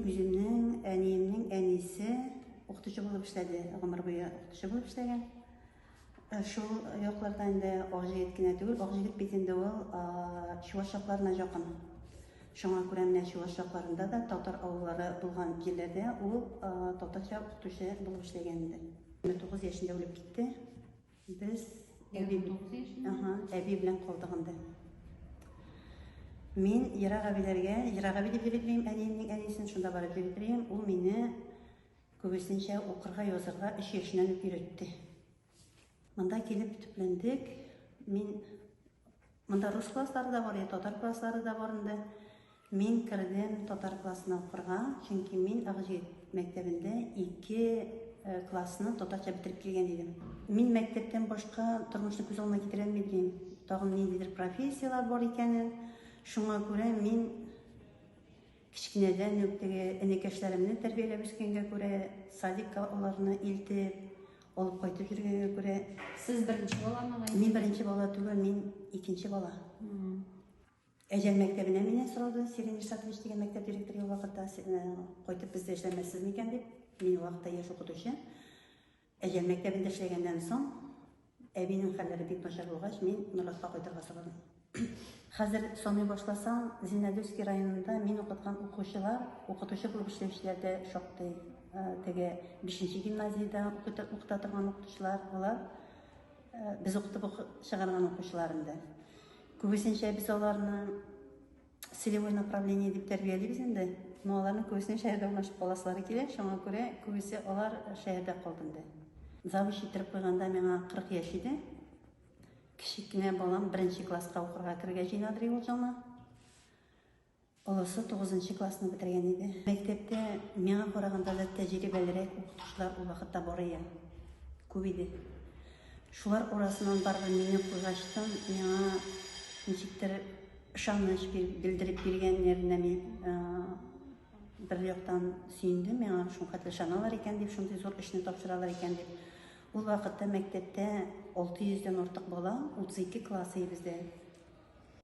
үземнең әниемнең әнисе укытучы булып эшләде, гомер буе укытучы булып эшләгән. Шул якларда инде Акҗигит кенә түгел, Акҗигит бит инде ул Чуаш якларына якын. Шуңа күрә менә Чуаш якларында да татар авыллары булган җирләрдә ул татарча укытучы булып эшләгән иде. 29 яшендә үлеп китте. Без әби белән калдык инде. Мин Ерак әбиләргә, Ерак әби дип йөрим, әниемнең әнисен шунда барып йөрим. Ул мине күбесенчә укырга, язарга 3 яшеннән үк өйрәтте. Монда килеп төпләндек. Мин монда рус класслары да бар, татар класслары да бар инде. Мин кирдем татар классына укырга, чөнки мин Акҗигит мәктәбендә 2 классны татарча бетереп килгән идем. Мин мәктәптән башка тормышны күз алдыма китерә алмыйм. Тагын ниндидер профессиялар бар икәнен. Шуңа күрә мин кичкенәдән үк теге энекәшләремне тәрбияләп үскәнгә күрә, садикка аларны илтеп, алып кайтып йөргәнгә күрә. Сез беренче баламы? Мин беренче бала түгел, мин икенче бала. Әҗәл мәктәбенә мине сорады, Сирень Ишатович дигән мәктәп директоры вакытта кайтып бездә эшләмәссез микән дип. Мин вакытта яшь укытучы. Әҗәл мәктәбендә эшләгәннән соң әбинең хәлләре бик начар булгач, мин Норатка кайтырга сорадым. Хәзер саный башласаң, Зиннәдүский районында мин укыткан укытучы булып эшләүчеләрдә шактый. Теге 5нче гимназиядә укыта торган укытучылар, алар без укытып чыгарган укучылар инде. Күбесенчә без аларны целевой направление дип тәрбиялибез инде. Но аларның күбесенә шәһәрдә урнашып каласылары килә, шуңа күрә күбесе алар шәһәрдә калды инде. Завуч итеп куйганда миңа 40 яшь иде. Кичеккенә балам 1нче класска укырга кергә җыйнады ул җана. Олысы 9нчы классны бетергән иде. Мәктәптә миңа караганда да тәҗрибәлерәк укытучылар ул вакытта бар иде. Күп иде. Шулар арасыннан барган мине куйгаштан, миңа ничектер ышаныч белдереп биргәннәренә мин бер яктан сөендем, миңа шуңа хәтле ышаналар икән дип, шундый зур эшне тапшыралар икән дип. Ул вакытта мәктәптә 600дән артык бала, 32 класс иде бездә.